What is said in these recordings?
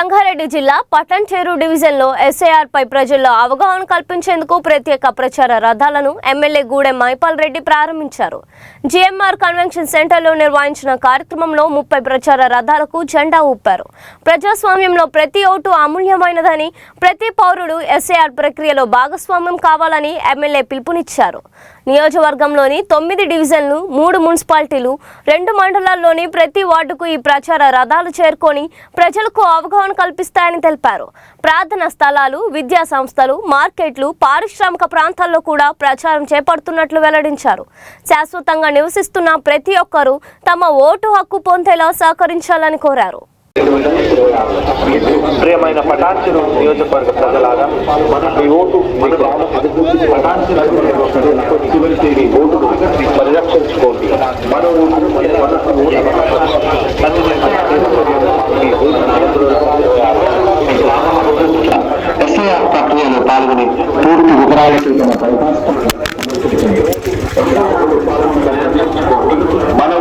సంగారెడ్డి జిల్లా పటాన్చెరు డివిజన్లో ఎస్ఐఆర్ పై ప్రజల్లో అవగాహన కల్పించేందుకు ప్రత్యేక ప్రచార రథాలను ఎమ్మెల్యే గూడెం మైపాల్ రెడ్డి ప్రారంభించారు. జిఎంఆర్ కన్వెన్షన్ సెంటర్లో నిర్వహించిన కార్యక్రమంలో 30 ప్రచార రథాలకు జెండా ఊపారు. ప్రజాస్వామ్యంలో ప్రతి ఓటు అమూల్యమైనదని, ప్రతి పౌరుడు ఎస్ఐఆర్ ప్రక్రియలో భాగస్వామ్యం కావాలని ఎమ్మెల్యే పిలుపునిచ్చారు. నియోజకవర్గంలోని 9 డివిజన్లు, 3 మున్సిపాలిటీలు, 2 మండలాల్లోని ప్రతి వార్డుకు ఈ ప్రచార రథాలు చేరుకొని ప్రజలకు అవగాహన కల్పిస్తాయని తెలిపారు. ప్రార్థనా స్థలాలు, విద్యా సంస్థలు, మార్కెట్లు, పారిశ్రామిక ప్రాంతాల్లో కూడా ప్రచారం చేపడుతున్నట్లు వెల్లడించారు. శాశ్వతంగా నివసిస్తున్న ప్రతి ఒక్కరూ తమ ఓటు హక్కు పొందేలా సహకరించాలని కోరారు. ప్రియమైన పటాన్చెరు నియోజకవర్గ ప్రజలారా, ఈ ఓటు ఓటును పరిరక్షించుకోండి. మన ఎస్ఐఆర్ ప్రక్రియలో పాల్గొని పూర్తి వివరాలతో మన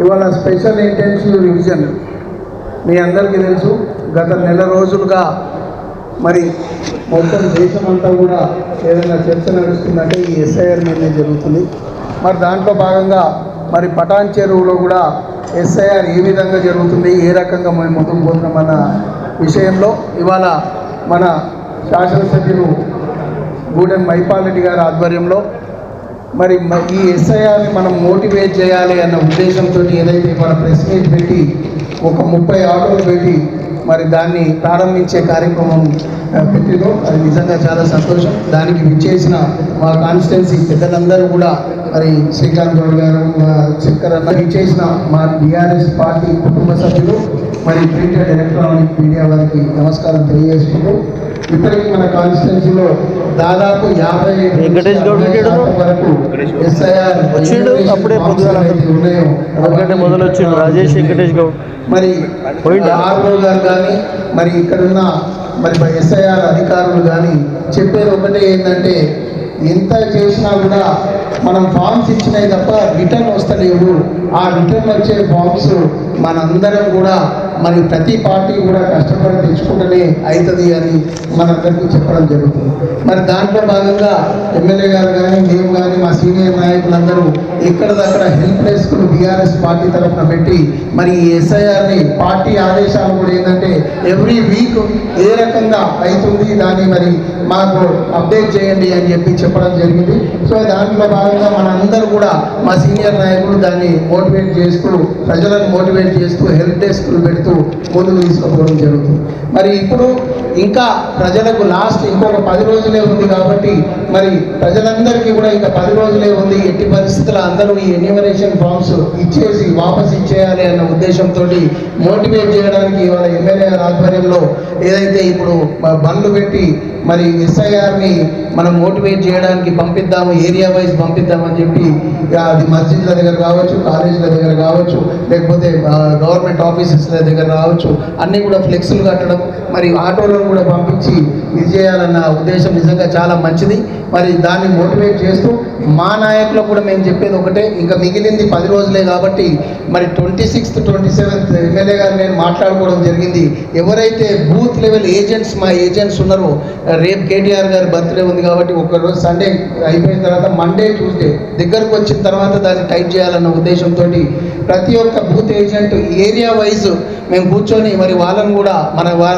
ఇవాళ స్పెషల్ ఇంటెన్సివ్ రివిజన్ మీ అందరికీ తెలుసు. గత నెల రోజులుగా మరి మొత్తం దేశమంతా కూడా ఏదైనా చర్చ నడుస్తుందంటే ఈ ఎస్ఐఆర్ మీదనే జరుగుతుంది. మరి దాంట్లో భాగంగా మరి పటాన్చెరువులో కూడా ఎస్ఐఆర్ ఏ విధంగా జరుగుతుంది, ఏ రకంగా మేము ముందుకు పోతున్నామన్న విషయంలో ఇవాళ మన శాసనసభ్యులు గూడెం మైపాల్ రెడ్డి గారి ఆధ్వర్యంలో మరి ఈ ఎస్ఐఆర్ని మనం మోటివేట్ చేయాలి అన్న ఉద్దేశంతో ఏదైతే మన ప్రెస్ మీట్ పెట్టి ఒక 30 ఆటోలు పెట్టి మరి దాన్ని ప్రారంభించే కార్యక్రమం పెట్టిందో అది నిజంగా చాలా సంతోషం. దానికి విచ్చేసిన మా కాన్స్టిట్యున్సీ పెద్దలందరూ కూడా మరి శ్రీకాంత్ గౌడ్ గారు, శంకర్ అన్న, విచ్చేసిన మా టీఆర్ఎస్ పార్టీ కుటుంబ సభ్యులు, మరి ప్రింట్ అండ్ ఎలక్ట్రానిక్ మీడియా వారికి నమస్కారం తెలియజేసుకుంటూ, ఇప్పటికీ మన కాన్స్టిట్యున్సీలో దాదాపు 50 వరకు ఎస్ఐఆర్ మరి ఆర్ఓ గారు కానీ మరి ఇక్కడున్న మరి ఎస్ఐఆర్ అధికారులు కానీ చెప్పేది ఒకటే ఏంటంటే, ఎంత చేసినా కూడా మనం ఫామ్స్ ఇచ్చినాయి తప్ప రిటర్న్ వస్తలేవు. ఆ రిటర్న్ వచ్చే ఫామ్స్ మనందరం కూడా మరి ప్రతి పార్టీ కూడా కష్టపడి తెచ్చుకుంటూనే అవుతుంది అని మనందరికీ చెప్పడం జరుగుతుంది. మరి దాంట్లో భాగంగా ఎమ్మెల్యే గారు కానీ, మేము కానీ, మా సీనియర్ నాయకులందరూ ఎక్కడిదక్కడ హెల్ప్ డెస్క్లు బీఆర్ఎస్ పార్టీ తరఫున పెట్టి మరి ఈ ఎస్ఐఆర్ని పార్టీ ఆదేశాలు కూడా ఏంటంటే ఎవ్రీ వీక్ ఏ రకంగా అవుతుంది దాన్ని మరి మాకు అప్డేట్ చేయండి అని చెప్పడం జరిగింది. సో దాంట్లో భాగంగా మనందరూ కూడా మా సీనియర్ నాయకులు దాన్ని మోటివేట్ చేస్తూ, ప్రజలను మోటివేట్ చేస్తూ హెల్ప్ డెస్క్లు పెడుతూ ముందుకు తీసుకుపోవడం జరుగుతుంది. మరి ఇప్పుడు ఇంకా ప్రజలకు లాస్ట్ ఇంకొక 10 రోజులే ఉంది కాబట్టి మరి ప్రజలందరికీ కూడా ఇంకా 10 రోజులే ఉంది. ఎట్టి పరిస్థితుల్లో అందరూ ఈ ఎన్యూమరేషన్ ఫామ్స్ ఇచ్చేసి వాపస్ ఇచ్చేయాలి అన్న ఉద్దేశంతో మోటివేట్ చేయడానికి ఇవాళ ఎమ్మెల్యే ఆధ్వర్యంలో ఏదైతే ఇప్పుడు బండ్లు పెట్టి మరి ఎస్ఐఆర్ని మనం మోటివేట్ చేయడానికి పంపిద్దాము, ఏరియా వైజ్ పంపిద్దామని చెప్పి అది మస్జిద్ల దగ్గర కావచ్చు, కాలేజీల దగ్గర కావచ్చు, లేకపోతే గవర్నమెంట్ ఆఫీసెస్ల దగ్గర రావచ్చు, అన్నీ కూడా ఫ్లెక్స్లు కట్టడం, మరి ఆటోలను కూడా పంపించి ఇది చేయాలన్న ఉద్దేశం నిజంగా చాలా మంచిది. మరి దాన్ని మోటివేట్ చేస్తూ మా నాయకులకు కూడా మేము చెప్పేది ఒకటే, ఇంకా మిగిలింది 10 రోజులే కాబట్టి మరి 26th 27th ఎమ్మెల్యే గారు నేను మాట్లాడుకోవడం జరిగింది. ఎవరైతే బూత్ లెవెల్ ఏజెంట్స్, మా ఏజెంట్స్ ఉన్నారో, రేపు కేటీఆర్ గారి బర్త్డే ఉంది కాబట్టి ఒకరోజు సండే అయిపోయిన తర్వాత మండే ట్యూస్డే దగ్గరకు వచ్చిన తర్వాత దాన్ని టైప్ చేయాలన్న ఉద్దేశంతో ప్రతి ఒక్క బూత్ ఏజెంట్ ఏరియా వైజ్ మేము కూర్చొని మరి వాళ్ళని కూడా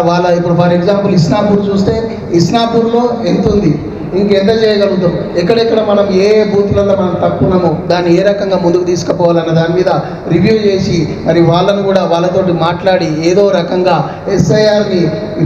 వాళ్ళ ఇప్పుడు ఫర్ ఎగ్జాంపుల్ ఇస్నాపూర్ చూస్తే ఇస్నాపూర్లో ఎంత ఉంది, ఇంకెంత చేయగలుగుతాం, ఎక్కడెక్కడ మనం ఏ బూత్లలో మనం తక్కువనమో దాన్ని ఏ రకంగా ముందుకు తీసుకుపోవాలన్న దాని మీద రివ్యూ చేసి మరి వాళ్ళను కూడా వాళ్ళతోటి మాట్లాడి ఏదో రకంగా ఎస్ఐఆర్ని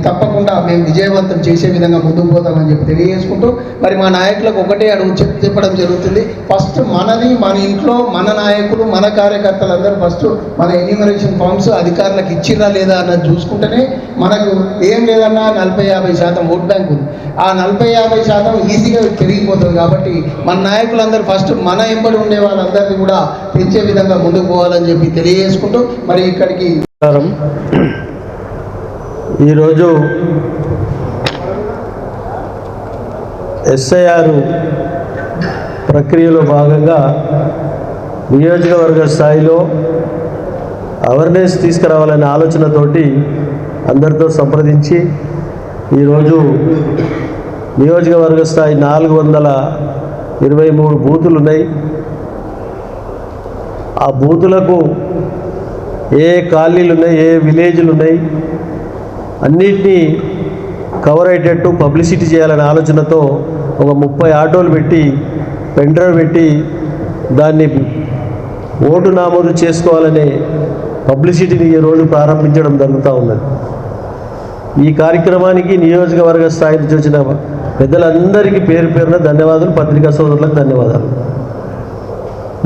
తప్పకుండా మేము విజయవంతం చేసే విధంగా ముందుకు పోతామని చెప్పి తెలియజేసుకుంటూ మరి మా నాయకులకు ఒకటే అడుగు చెప్పడం జరుగుతుంది. ఫస్ట్ మనది, మన ఇంట్లో మన నాయకులు, మన కార్యకర్తలందరూ ఫస్ట్ మన ఎన్యూమరేషన్ ఫామ్స్ అధికారులకు ఇచ్చిరా లేదా అన్నది చూసుకుంటేనే మనకు ఏం లేదన్నా 40-50% ఓట్ బ్యాంక్ ఉంది. ఆ 40-50% ఈజీగా పెరిగిపోతుంది. కాబట్టి మన నాయకులందరూ ఫస్ట్ మన ఎంబడి ఉండే వాళ్ళందరినీ కూడా పెంచే విధంగా ముందుకు పోవాలని చెప్పి తెలియజేసుకుంటూ మరి ఇక్కడికి ఈరోజు ఎస్ఐఆర్ ప్రక్రియలో భాగంగా నియోజకవర్గ స్థాయిలో అవేర్నెస్ తీసుకురావాలనే ఆలోచనతోటి అందరితో సంప్రదించి ఈరోజు నియోజకవర్గ స్థాయి 423 బూతులు ఉన్నాయి. ఆ బూతులకు ఏ కాలనీలు ఉన్నాయి, ఏ విలేజ్లు ఉన్నాయి, అన్నిటినీ కవర్ అయ్యేటట్టు పబ్లిసిటీ చేయాలనే ఆలోచనతో ఒక 30 ఆటోలు పెట్టి పెండ్రైవ్ పెట్టి దాన్ని ఓటు నమోదు చేసుకోవాలనే పబ్లిసిటీని ఈరోజు ప్రారంభించడం జరుగుతూ ఉన్నది. ఈ కార్యక్రమానికి నియోజకవర్గ స్థాయి నుంచి వచ్చిన పెద్దలందరికీ పేరు పేరున ధన్యవాదాలు, పత్రికా సోదరులకు ధన్యవాదాలు.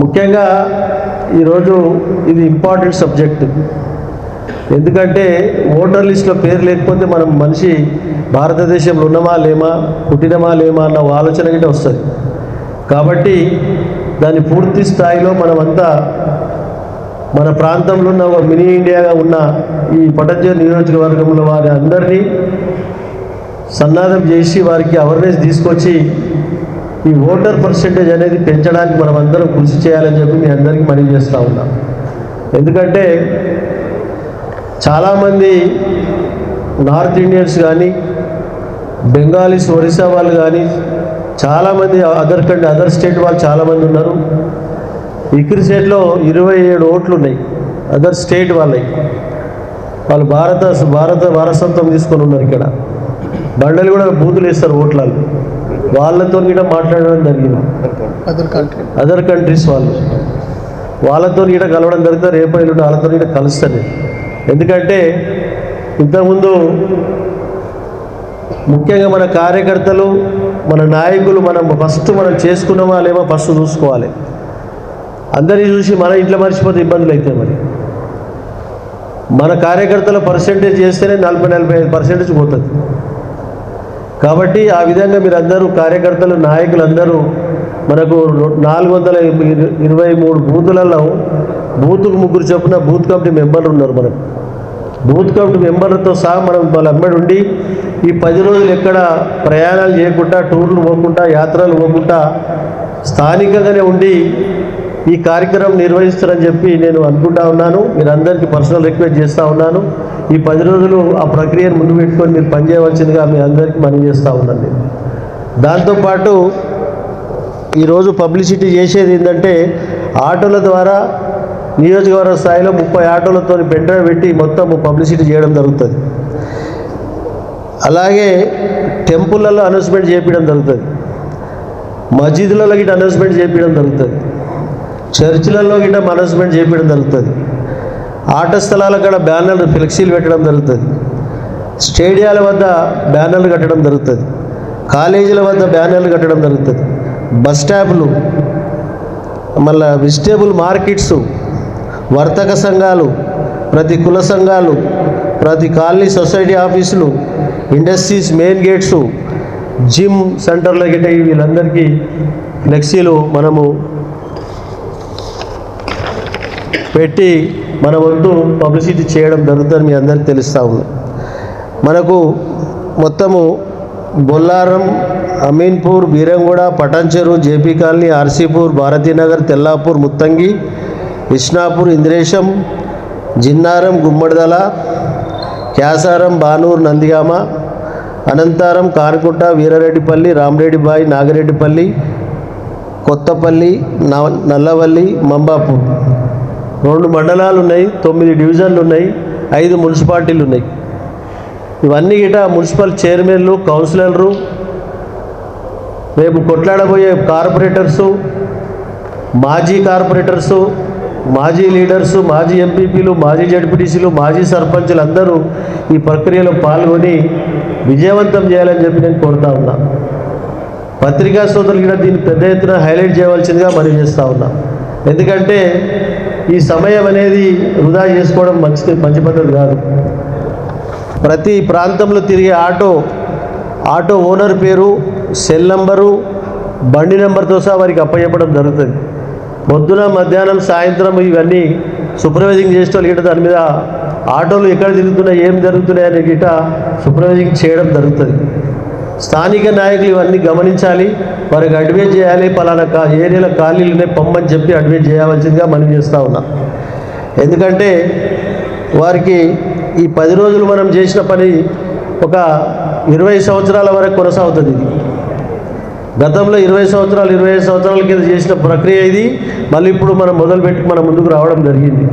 ముఖ్యంగా ఈరోజు ఇది ఇంపార్టెంట్ సబ్జెక్ట్. ఎందుకంటే ఓటర్ లిస్టులో పేరు లేకపోతే మనం మనిషి భారతదేశంలో ఉన్నమా లేమా, పుట్టినమా లేమా అన్న ఆలోచన గిట్ట వస్తుంది. కాబట్టి దాన్ని పూర్తి స్థాయిలో మనమంతా మన ప్రాంతంలో ఉన్న ఒక మినీ ఇండియాగా ఉన్న ఈ పటంచెరు నియోజకవర్గంలో వారి అందరినీ సన్నాధం చేసి వారికి అవేర్నెస్ తీసుకొచ్చి ఈ ఓటర్ పర్సెంటేజ్ అనేది పెంచడానికి మనం అందరం కృషి చేయాలని చెప్పి మీ అందరికీ మనవి చేస్తూ ఉన్నాం. ఎందుకంటే చాలామంది నార్త్ ఇండియన్స్ కానీ, బెంగాలీస్, ఒరిస్సా వాళ్ళు కానీ, చాలామంది అదర్ స్టేట్ వాళ్ళు చాలామంది ఉన్నారు. ఇక్కడి స్టేట్లో 27 ఓట్లు ఉన్నాయి అదర్ స్టేట్ వాళ్ళకి. వాళ్ళు భారత వారసత్వం తీసుకొని ఉన్నారు. ఇక్కడ బండలు కూడా బూతులు వేస్తారు ఓట్లలో. వాళ్ళతో కూడా మాట్లాడడం జరిగింది. అదర్ కంట్రీస్ వాళ్ళతో కూడా కలవడం జరుగుతుంది. రేపు ఎల్లుండి వాళ్ళతో కూడా కలుస్తుంది. ఎందుకంటే ఇంతకుముందు ముఖ్యంగా మన కార్యకర్తలు, మన నాయకులు మనం చేసుకున్నామా లేమో ఫస్ట్ చూసుకోవాలి. అందరినీ చూసి మన ఇంట్లో మర్చిపోతే ఇబ్బందులు అవుతాయి. మరి మన కార్యకర్తల పర్సెంటేజ్ చేస్తేనే 40-45% పోతుంది. కాబట్టి ఆ విధంగా మీరు అందరూ కార్యకర్తలు, నాయకులు అందరూ మనకు 423 బూతులలో బూత్కు 3 చొప్పున బూత్ కమిటీ మెంబర్లు ఉన్నారు. మనకు బూత్ కమిటీ మెంబర్లతో సహా మనం వాళ్ళ అమ్మడి ఉండి ఈ 10 రోజులు ఎక్కడ ప్రయాణాలు చేయకుండా, టూర్లు పోకుండా, యాత్రలు పోకుండా స్థానికంగానే ఉండి ఈ కార్యక్రమం నిర్వహిస్తారని చెప్పి నేను అనుకుంటా ఉన్నాను. మీరు అందరికీ పర్సనల్ రిక్వెస్ట్ చేస్తూ ఉన్నాను. ఈ 10 రోజులు ఆ ప్రక్రియను ముందు పెట్టుకొని మీరు పనిచేయవలసిందిగా మీ అందరికీ మనవి చేస్తూ ఉన్నాను. నేను దాంతోపాటు ఈరోజు పబ్లిసిటీ చేసేది ఏంటంటే ఆటోల ద్వారా నియోజకవర్గ స్థాయిలో 30 ఆటోలతో పెండ్రైవ్ పెట్టి మొత్తం పబ్లిసిటీ చేయడం జరుగుతుంది. అలాగే టెంపుల్లలో అనౌన్స్మెంట్ చేయించడం జరుగుతుంది. మసీదులలో గిట్ట అనౌన్స్మెంట్ చేయించడం జరుగుతుంది. చర్చిలలో గిట్ట అనౌన్స్మెంట్ చేయించడం జరుగుతుంది. ఆట స్థలాల కాడ బ్యానర్లు, ఫ్లెక్సీలు పెట్టడం జరుగుతుంది. స్టేడియాల వద్ద బ్యానర్లు కట్టడం జరుగుతుంది. కాలేజీల వద్ద బ్యానర్లు కట్టడం జరుగుతుంది. బస్ స్టాప్లు, మళ్ళీ వెజిటేబుల్ మార్కెట్స్, వర్తక సంఘాలు, ప్రతి కుల సంఘాలు, ప్రతి కాలనీ సొసైటీ ఆఫీసులు, ఇండస్ట్రీస్ మెయిన్ గేట్స్, జిమ్ సెంటర్లో గిట్ట వీళ్ళందరికీ ఫ్లెక్సీలు మనము పెట్టి మన వంతు పబ్లిసిటీ చేయడం జరుగుతుంది. మీ అందరికీ తెలుస్తూ ఉంది. మనకు మొత్తము బొల్లారం, అమీన్పూర్, బీరంగూడ, పటాన్చెరు, జేపీ కాలనీ, ఆర్సీపూర్, భారతీనగర్, తెల్లాపూర్, ముత్తంగి, విష్ణాపూర్, ఇంద్రేశం, జిన్నారం, గుమ్మడిదల, క్యాసారం, బానూర్, నందిగామ, అనంతారం, కానుకుంట, వీరారెడ్డిపల్లి, రామరెడ్డిబాయి, నాగిరెడ్డిపల్లి, కొత్తపల్లి, నల్లవల్లి, మంబాపూర్ 2 మండలాలు ఉన్నాయి. 9 డివిజన్లు ఉన్నాయి. 5 మున్సిపాలిటీలు ఉన్నాయి. ఇవన్నీ గిట మున్సిపల్ చైర్మన్లు, కౌన్సిలర్లు, రేపు కొట్లాడబోయే కార్పొరేటర్సు, మాజీ కార్పొరేటర్సు, మాజీ లీడర్సు, మాజీ ఎంపీపీలు, మాజీ జడ్పీటీసీలు, మాజీ సర్పంచులు అందరూ ఈ ప్రక్రియలో పాల్గొని విజయవంతం చేయాలని చెప్పి నేను కోరుతా ఉన్నా. పత్రికా సోదరులు కూడా దీన్ని పెద్ద ఎత్తున హైలైట్ చేయవలసిందిగా మనవి చేస్తూ ఉన్నా. ఎందుకంటే ఈ సమయం అనేది వృధా చేసుకోవడం మంచి పద్ధతి కాదు. ప్రతి ప్రాంతంలో తిరిగే ఆటో ఓనర్ పేరు, సెల్ నంబరు, బండి నెంబర్తో సహా వారికి అప్పచెప్పడం జరుగుతుంది. పొద్దున, మధ్యాహ్నం, సాయంత్రం ఇవన్నీ సూపర్వైజింగ్ చేసే వాళ్ళు గిట్ట దాని మీద ఆటోలు ఎక్కడ తిరుగుతున్నాయి, ఏం జరుగుతున్నాయి అనే గిట్ట సూపర్వైజింగ్ చేయడం జరుగుతుంది. స్థానిక నాయకులు ఇవన్నీ గమనించాలి, వారికి అడ్వైజ్ చేయాలి. పలానా ఏరియాలో ఖాళీలునే పొమ్మని చెప్పి అడ్వైజ్ చేయవలసిందిగా మనం చేస్తూ ఉన్నాం. ఎందుకంటే వారికి ఈ 10 రోజులు మనం చేసిన పని ఒక 20 సంవత్సరాల వరకు కొనసాగుతుంది. ఇది గతంలో 20 సంవత్సరాలు 25 సంవత్సరాల కింద చేసిన ప్రక్రియ ఇది. మళ్ళీ ఇప్పుడు మనం మొదలుపెట్టి మన ముందుకు రావడం జరిగింది.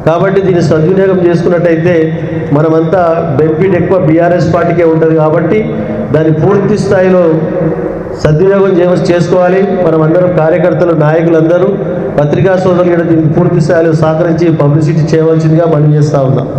కాబట్టి దీన్ని సద్వినియోగం చేసుకున్నట్టయితే మనమంతా బెనిఫిట్ ఎక్కువ బీఆర్ఎస్ పార్టీకే ఉంటుంది. కాబట్టి దాన్ని పూర్తి స్థాయిలో సద్వినియోగం చేసుకోవాలి. మనమందరం కార్యకర్తలు, నాయకులందరూ, పత్రికా సోదరులు దీనికి పూర్తి స్థాయిలో సహకరించి పబ్లిసిటీ చేయవలసిందిగా మనం చేస్తూ ఉన్నాం.